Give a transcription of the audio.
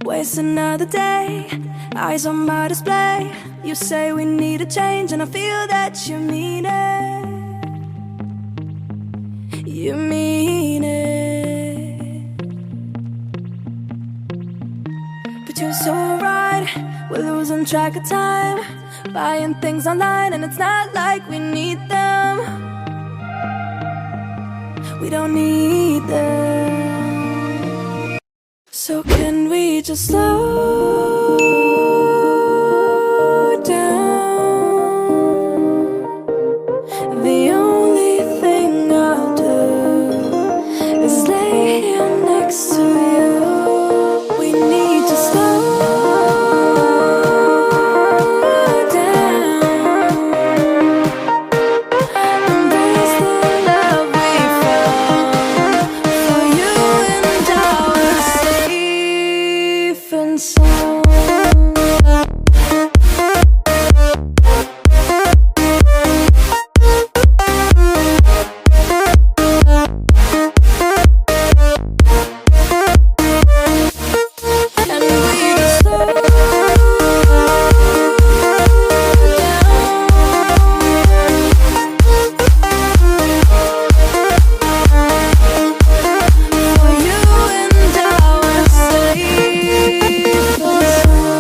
Waste another day, eyes on my display. You say we need a change, and I feel that you mean it. You mean it. But you're so right, we're losing track of time, buying things online, and it's not like we need them. We don't need them. So can we just slow down? The only thing I'll do is lay here next to you. We need to slow down. Embrace the love we found. For you and I were safe and sound. And we just slow down. For you and I were safe and sound.